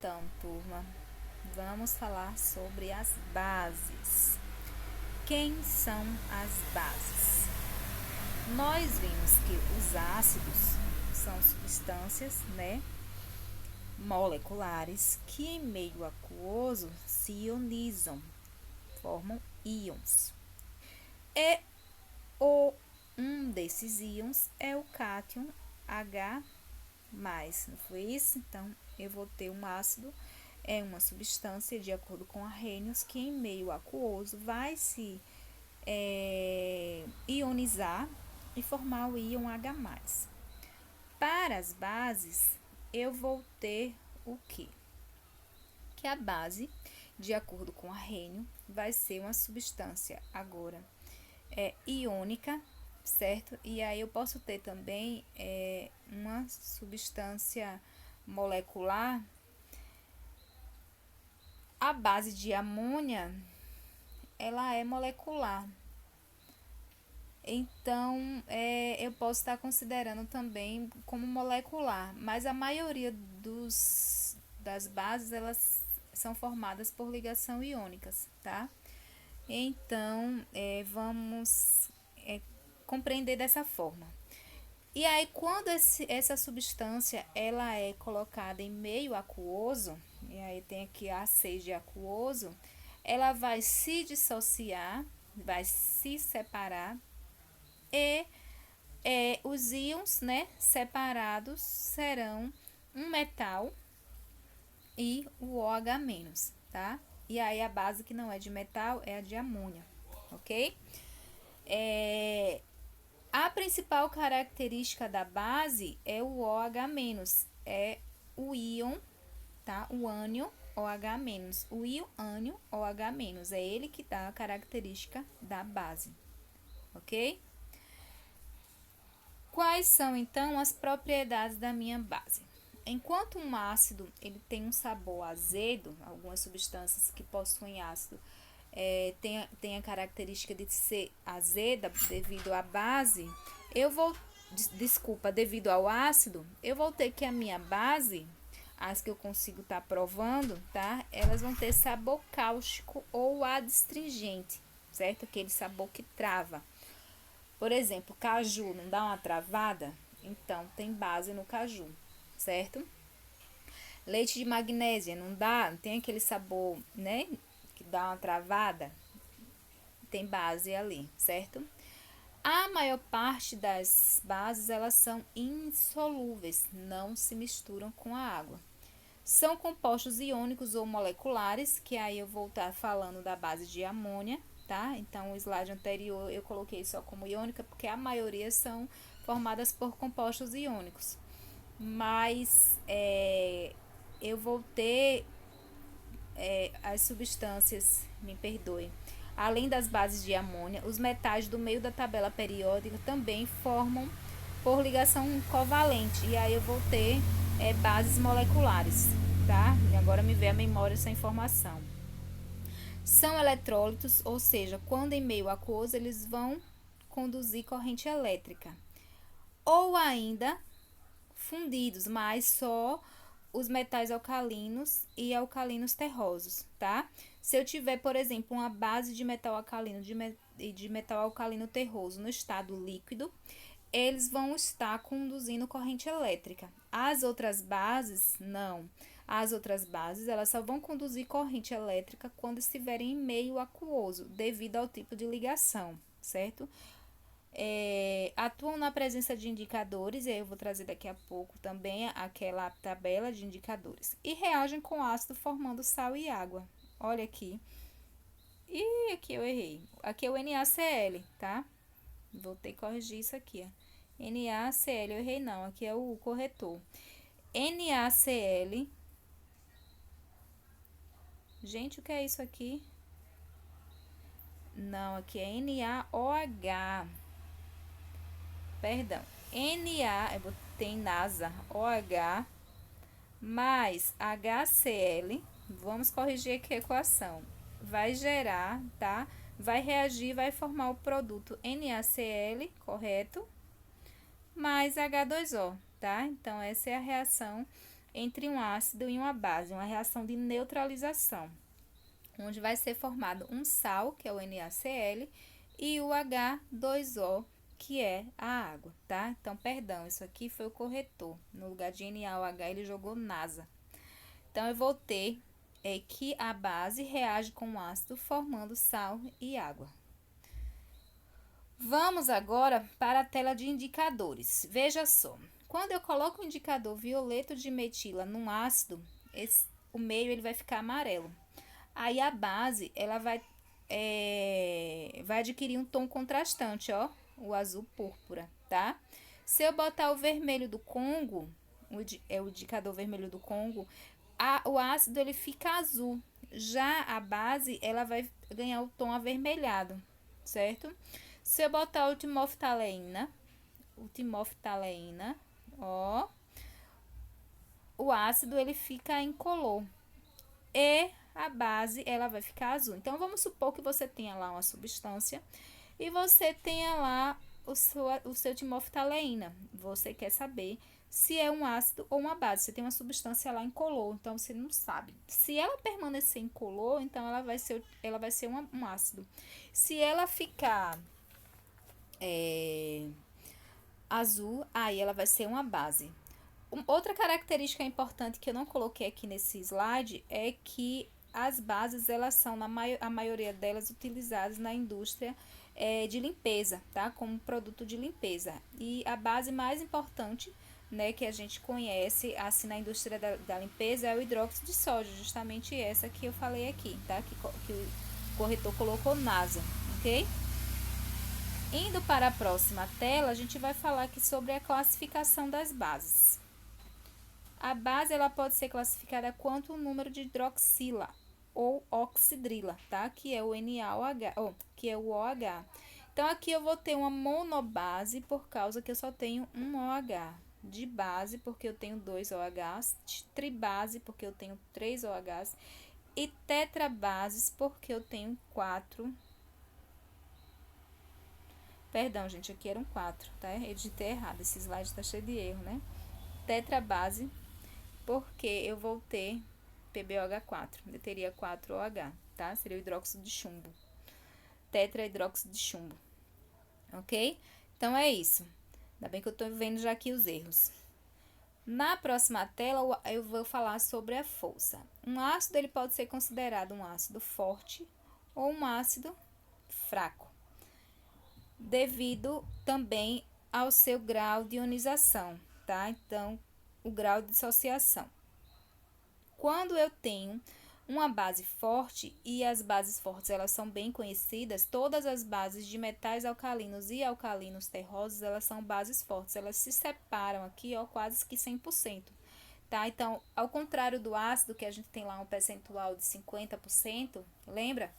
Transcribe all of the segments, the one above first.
Então, turma, vamos falar sobre as bases. Quem são as bases? Nós vimos que os ácidos são substâncias, moleculares que em meio aquoso se ionizam, formam íons. E um desses íons é o cátion H+, não foi isso? Então, eu vou ter um ácido, é uma substância, de acordo com Arrhenius, que em meio aquoso vai se ionizar e formar o íon H+. Para as bases, eu vou ter o quê? Que a base, de acordo com Arrhenius, vai ser uma substância agora iônica, certo? E aí eu posso ter também uma substância molecular. A base de amônia, ela é molecular. Então, eu posso estar considerando também como molecular, mas a maioria das bases, elas são formadas por ligação iônicas, tá? Então, vamos compreender dessa forma. E aí, quando essa substância ela é colocada em meio aquoso, e aí tem aqui A6 de aquoso, ela vai se dissociar, vai se separar e os íons, separados serão um metal e o OH-, tá? E aí a base que não é de metal é a de amônia, ok? A principal característica da base é o OH-, é o íon, tá? O ânion OH-, o íon ânion OH-, é ele que dá a característica da base, ok? Quais são então as propriedades da minha base? Enquanto um ácido ele tem um sabor azedo, algumas substâncias que possuem ácido tem a característica de ser azeda devido à base, devido ao ácido, eu vou ter que a minha base, as que eu consigo estar provando, tá? Elas vão ter sabor cáustico ou adstringente, certo? Aquele sabor que trava. Por exemplo, caju não dá uma travada? Então, tem base no caju, certo? Leite de magnésia não dá, não tem aquele sabor, que dá uma travada? Tem base ali, certo? A maior parte das bases, elas são insolúveis, não se misturam com a água. São compostos iônicos ou moleculares, que aí eu vou estar falando da base de amônia, tá? Então, o slide anterior eu coloquei só como iônica, porque a maioria são formadas por compostos iônicos. Mas eu vou ter as substâncias, me perdoe, além das bases de amônia, os metais do meio da tabela periódica também formam por ligação covalente, e aí eu vou ter bases moleculares, tá? E agora me veio a memória essa informação. São eletrólitos, ou seja, quando em meio aquoso eles vão conduzir corrente elétrica. Ou ainda fundidos, mas só os metais alcalinos e alcalinos terrosos, tá? Se eu tiver, por exemplo, uma base de metal alcalino e de metal alcalino terroso no estado líquido, eles vão estar conduzindo corrente elétrica. As outras bases, não. As outras bases, elas só vão conduzir corrente elétrica quando estiverem em meio aquoso, devido ao tipo de ligação, certo? Atuam na presença de indicadores, e aí eu vou trazer daqui a pouco também aquela tabela de indicadores, e reagem com ácido formando sal e água. Olha aqui. E aqui eu errei. Aqui é o NaCl, tá? Vou ter que corrigir isso aqui. NaCl, eu errei não, aqui é o corretor. NaCl. Gente, o que é isso aqui? Não, aqui é NaOH. Perdão. Eu botei NASA, OH, mais HCl. Vamos corrigir aqui a equação. Vai gerar, tá? Vai reagir, vai formar o produto NaCl, correto? Mais H2O, tá? Então, essa é a reação entre um ácido e uma base, uma reação de neutralização, onde vai ser formado um sal, que é o NaCl, e o H2O, que é a água, tá? Então, perdão, isso aqui foi o corretor. No lugar de NaOH, ele jogou NASA. Então, eu vou ter que a base reage com o ácido, formando sal e água. Vamos agora para a tela de indicadores. Veja só, quando eu coloco o indicador violeto de metila num ácido, o meio ele vai ficar amarelo. Aí a base ela vai adquirir um tom contrastante, ó, o azul púrpura, tá? Se eu botar o vermelho do Congo, o indicador vermelho do Congo, o ácido ele fica azul. Já a base ela vai ganhar o tom avermelhado, certo? Se eu botar ultimoftalina, ó, o ácido ele fica incolor e a base ela vai ficar azul. Então vamos supor que você tenha lá uma substância e você tenha lá o seu timoftalina. Você quer saber se é um ácido ou uma base. Você tem uma substância lá incolor, então você não sabe. Se ela permanecer incolor, então ela vai ser um ácido. Se ela ficar azul, aí ela vai ser uma base. Outra característica importante que eu não coloquei aqui nesse slide é que as bases, elas são, a maioria delas, utilizadas na indústria de limpeza, tá? Como produto de limpeza. E a base mais importante, né, que a gente conhece, assim, na indústria da limpeza é o hidróxido de sódio, justamente essa que eu falei aqui, tá? Que o corretor colocou NASA, ok? Indo para a próxima tela, a gente vai falar aqui sobre a classificação das bases. A base ela pode ser classificada quanto o número de hidroxila ou oxidrila, tá? Que é o NaOH, que é o OH. Então aqui eu vou ter uma monobase por causa que eu só tenho um OH. De base porque eu tenho 2 OHs, tribase porque eu tenho 3 OHs e tetrabases porque eu tenho 4. Perdão, gente, aqui eram 4, tá? Eu digitei errado, esse slide tá cheio de erro, né? Tetrabase, porque eu vou ter PbOH4, eu teria 4OH, tá? Seria o hidróxido de chumbo, tetrahidróxido de chumbo, ok? Então é isso. Ainda bem que eu tô vendo já aqui os erros. Na próxima tela eu vou falar sobre a força. Um ácido ele pode ser considerado um ácido forte ou um ácido fraco, devido também ao seu grau de ionização, tá? Então, o grau de dissociação. Quando eu tenho uma base forte, e as bases fortes elas são bem conhecidas, todas as bases de metais alcalinos e alcalinos terrosos, elas são bases fortes, elas se separam aqui, ó, quase que 100%, tá? Então, ao contrário do ácido, que a gente tem lá um percentual de 50%, lembra?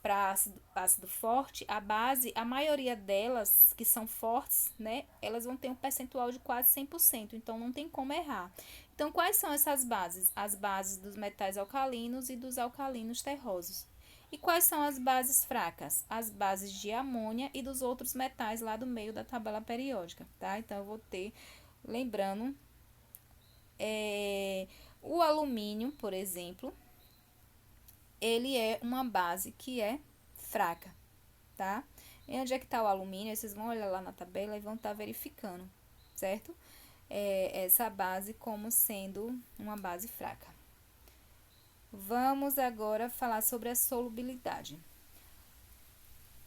Para ácido forte, a base, a maioria delas que são fortes, né, elas vão ter um percentual de quase 100%, então não tem como errar. Então, quais são essas bases? As bases dos metais alcalinos e dos alcalinos terrosos. E quais são as bases fracas? As bases de amônia e dos outros metais lá do meio da tabela periódica, tá? Então, eu vou ter, lembrando, o alumínio, por exemplo, ele é uma base que é fraca, tá? E onde é que tá o alumínio? Vocês vão olhar lá na tabela e vão estar verificando, certo? Essa base como sendo uma base fraca. Vamos agora falar sobre a solubilidade.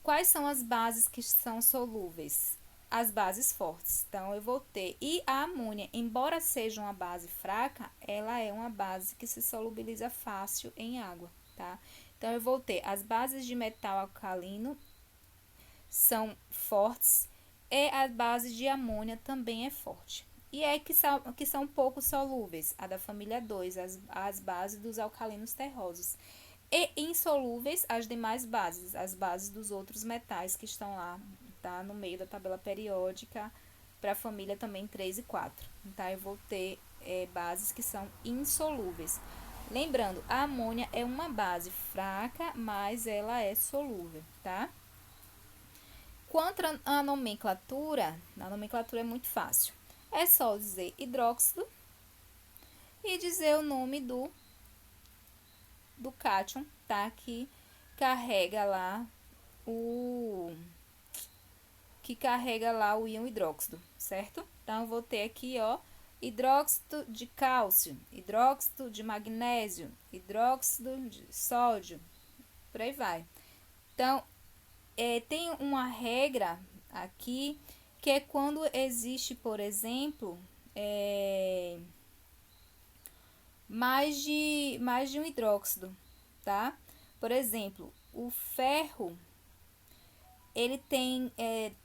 Quais são as bases que são solúveis? As bases fortes. Então, eu vou ter. E a amônia, embora seja uma base fraca, ela é uma base que se solubiliza fácil em água, tá? Então, eu vou ter as bases de metal alcalino são fortes e a base de amônia também é forte. E é que são pouco solúveis, a da família 2, as bases dos alcalinos terrosos. E insolúveis as demais bases, as bases dos outros metais que estão lá, tá? No meio da tabela periódica, para a família também 3 e 4. Tá? Eu vou ter bases que são insolúveis. Lembrando, a amônia é uma base fraca, mas ela é solúvel, tá? Quanto à nomenclatura, a nomenclatura é muito fácil. É só dizer hidróxido e dizer o nome do cátion, tá? Carrega lá o que carrega lá o íon hidróxido, certo? Então, eu vou ter aqui, ó, hidróxido de cálcio, hidróxido de magnésio, hidróxido de sódio, por aí vai. Então, tem uma regra aqui que é quando existe, por exemplo, mais de um hidróxido, tá? Por exemplo, o ferro, ele tem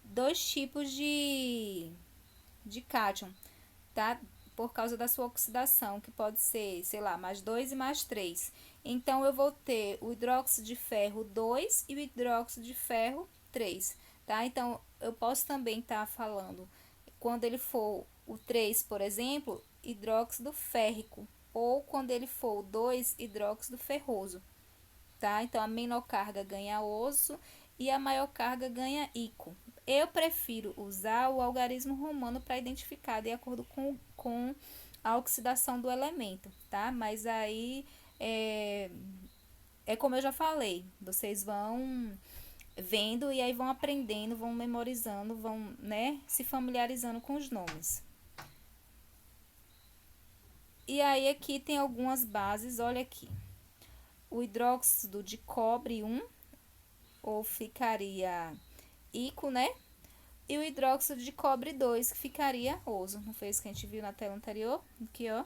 dois tipos de cátion, tá? Por causa da sua oxidação, que pode ser, sei lá, mais 2 e mais 3. Então, eu vou ter o hidróxido de ferro 2 e o hidróxido de ferro 3, tá? Então, eu posso também estar falando, quando ele for o 3, por exemplo, hidróxido férrico, ou quando ele for o 2, hidróxido ferroso, tá? Então, a menor carga ganha osso e a maior carga ganha íco. Eu prefiro usar o algarismo romano para identificar de acordo com a oxidação do elemento, tá? Mas aí é como eu já falei, vocês vão vendo e aí vão aprendendo, vão memorizando, vão, né, se familiarizando com os nomes. E aí aqui tem algumas bases, olha aqui. O hidróxido de cobre 1, ou ficaria íco, né? E o hidróxido de cobre 2, que ficaria oso. Não foi isso que a gente viu na tela anterior? Aqui, ó.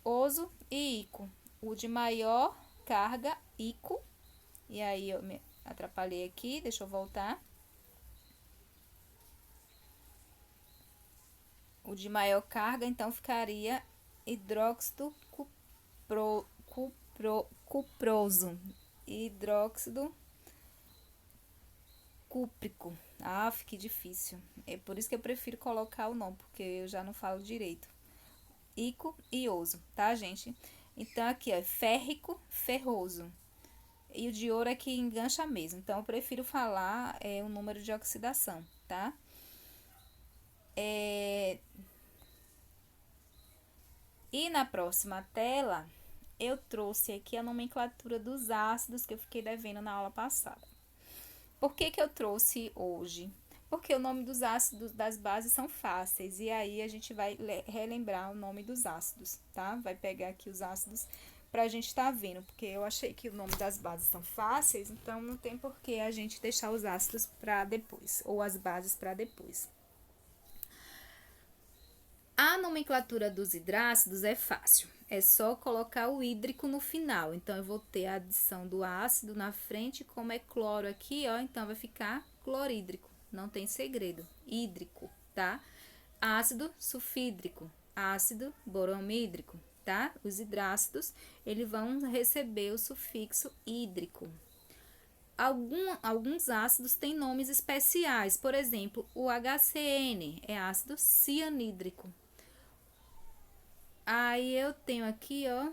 Oso e íco. O de maior carga, íco. E aí eu me atrapalhei aqui, deixa eu voltar. O de maior carga, então, ficaria hidróxido cuproso. Hidróxido cúprico. Ah, que difícil. É por isso que eu prefiro colocar o nome, porque eu já não falo direito. Ico e oso, tá, gente? Então, aqui, ó, férrico, ferroso. E o de ouro é que engancha mesmo. Então, eu prefiro falar o número de oxidação, tá? E na próxima tela, eu trouxe aqui a nomenclatura dos ácidos que eu fiquei devendo na aula passada. Por que eu trouxe hoje? Porque o nome dos ácidos das bases são fáceis, e aí a gente vai relembrar o nome dos ácidos, tá? Vai pegar aqui os ácidos pra gente estar vendo, porque eu achei que o nome das bases são fáceis, então não tem por que a gente deixar os ácidos para depois, ou as bases para depois. A nomenclatura dos hidrácidos é fácil, é só colocar o hídrico no final. Então, eu vou ter a adição do ácido na frente, como é cloro aqui, ó, então vai ficar clorídrico, não tem segredo, hídrico, tá? Ácido sulfídrico, ácido boromídrico, tá? Os hidrácidos, eles vão receber o sufixo hídrico. Alguns ácidos têm nomes especiais, por exemplo, o HCN é ácido cianídrico. Aí eu tenho aqui, ó,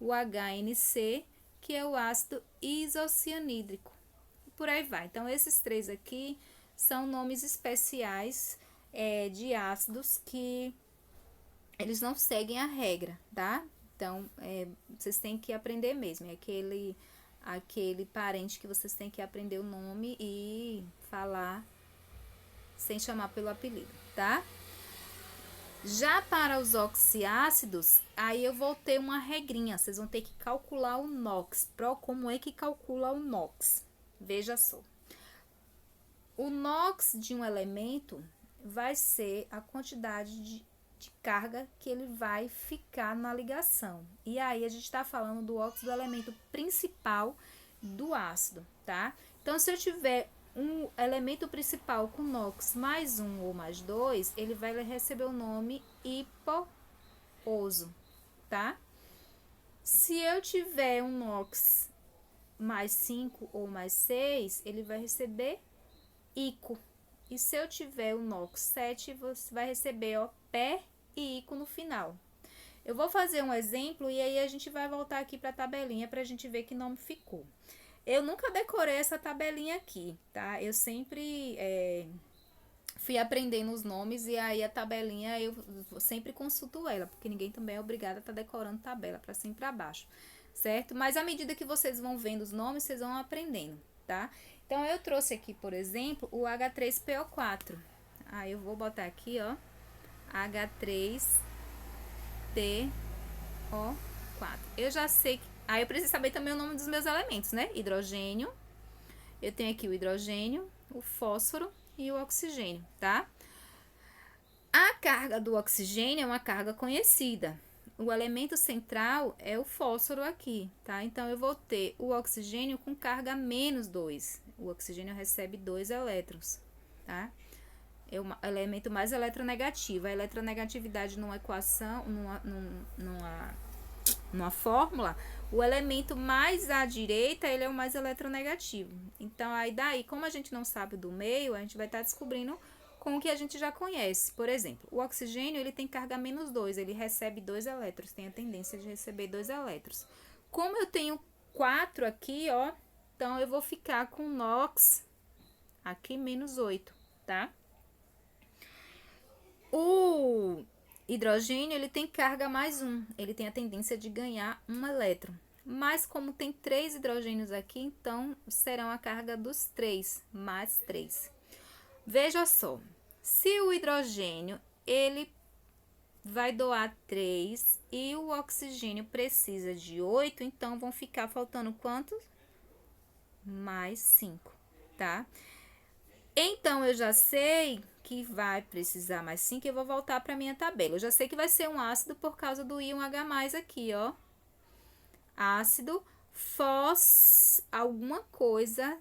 o HNC, que é o ácido isocianídrico. Por aí vai. Então, esses três aqui são nomes especiais de ácidos que eles não seguem a regra, tá? Então, vocês têm que aprender mesmo. É aquele parente que vocês têm que aprender o nome e falar sem chamar pelo apelido, tá? Já para os oxiácidos, aí eu vou ter uma regrinha. Vocês vão ter que calcular o NOx. Como é que calcula o NOx? Veja só. O NOx de um elemento vai ser a quantidade de carga que ele vai ficar na ligação. E aí a gente está falando do óxido do elemento principal do ácido, tá? Então, se eu tiver um elemento principal com NOx mais 1 ou mais 2, ele vai receber o nome hipooso, tá? Se eu tiver um NOx mais 5 ou mais 6, ele vai receber ico. E se eu tiver o NOx 7, você vai receber, ó, pé e ico no final. Eu vou fazer um exemplo e aí a gente vai voltar aqui para a tabelinha para a gente ver que nome ficou. Eu nunca decorei essa tabelinha aqui, tá? Eu sempre fui aprendendo os nomes e aí a tabelinha eu sempre consulto ela, porque ninguém também é obrigado a estar decorando tabela para cima e para baixo, certo? Mas à medida que vocês vão vendo os nomes, vocês vão aprendendo, tá? Então, eu trouxe aqui, por exemplo, o H3PO4. Aí, eu vou botar aqui, ó, H3PO4. Eu já sei que... Aí, eu preciso saber também o nome dos meus elementos, né? Hidrogênio. Eu tenho aqui o hidrogênio, o fósforo e o oxigênio, tá? A carga do oxigênio é uma carga conhecida. O elemento central é o fósforo aqui, tá? Então, eu vou ter o oxigênio com carga menos 2. O oxigênio recebe 2 elétrons, tá? É o elemento mais eletronegativo. A eletronegatividade numa equação, numa fórmula, o elemento mais à direita, ele é o mais eletronegativo. Então, aí daí, como a gente não sabe do meio, a gente vai estar descobrindo com o que a gente já conhece. Por exemplo, o oxigênio, ele tem carga menos 2, ele recebe 2 elétrons, tem a tendência de receber 2 elétrons. Como eu tenho 4 aqui, ó, então eu vou ficar com NOx aqui menos 8, tá? O hidrogênio, ele tem carga mais 1, ele tem a tendência de ganhar 1 elétron. Mas como tem 3 hidrogênios aqui, então serão a carga dos 3, mais 3. Veja só, se o hidrogênio, ele vai doar 3 e o oxigênio precisa de 8, então vão ficar faltando quantos? Mais 5, tá? Então, eu já sei que vai precisar mais 5, eu vou voltar para minha tabela. Eu já sei que vai ser um ácido por causa do íon H+, aqui, ó. Ácido, alguma coisa,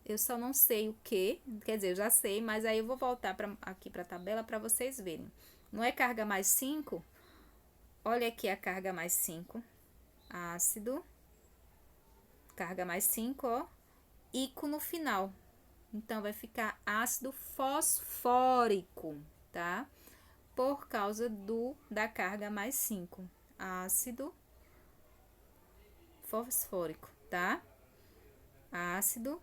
eu só não sei o que, quer dizer, eu já sei, mas aí eu vou voltar aqui para a tabela para vocês verem. Não é carga mais 5? Olha aqui a carga mais 5, ácido, carga mais 5, ó, íco no final. Então, vai ficar ácido fosfórico, tá? Por causa da carga mais 5. Ácido fosfórico, tá? Ácido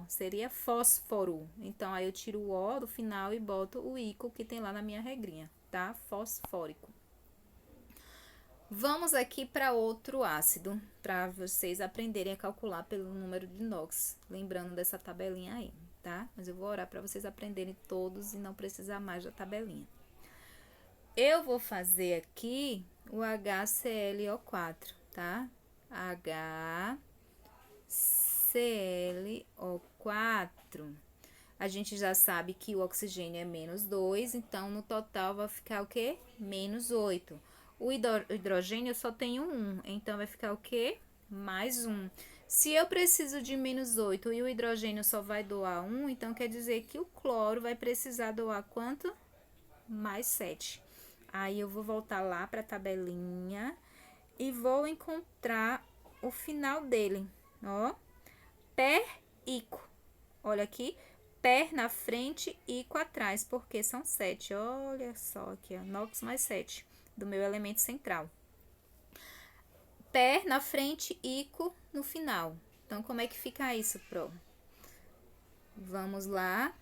seria fósforo. Então, aí eu tiro o O do final e boto o íco que tem lá na minha regrinha, tá? Fosfórico. Vamos aqui para outro ácido, para vocês aprenderem a calcular pelo número de NOx, lembrando dessa tabelinha aí, tá? Mas eu vou orar para vocês aprenderem todos e não precisar mais da tabelinha. Eu vou fazer aqui o HClO4, tá? HClO4. A gente já sabe que o oxigênio é menos 2, então no total vai ficar o quê? Menos 8. O hidrogênio só tem um 1, então vai ficar o quê? Mais 1. Se eu preciso de menos 8 e o hidrogênio só vai doar 1, então quer dizer que o cloro vai precisar doar quanto? Mais 7. Aí eu vou voltar lá para a tabelinha e vou encontrar o final dele, ó. Per-ico. Olha aqui, per na frente, ico atrás, porque são 7. Olha só aqui, ó, NOx mais 7. Do meu elemento central. Per na frente, ico no final. Então, como é que fica isso, Pro? Vamos lá.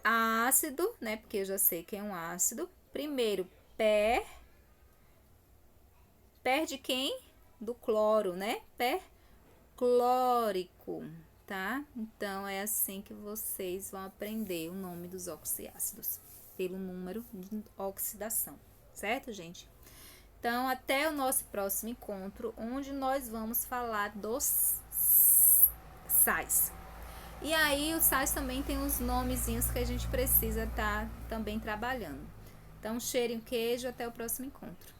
Ácido, né? Porque eu já sei que é um ácido. Primeiro, per de quem? Do cloro, né? Perclórico, tá? Então, é assim que vocês vão aprender o nome dos oxiácidos, pelo número de oxidação. Certo, gente? Então, até o nosso próximo encontro, onde nós vamos falar dos sais. E aí, os sais também tem uns nomezinhos que a gente precisa estar também trabalhando. Então, cheirem queijo, até o próximo encontro.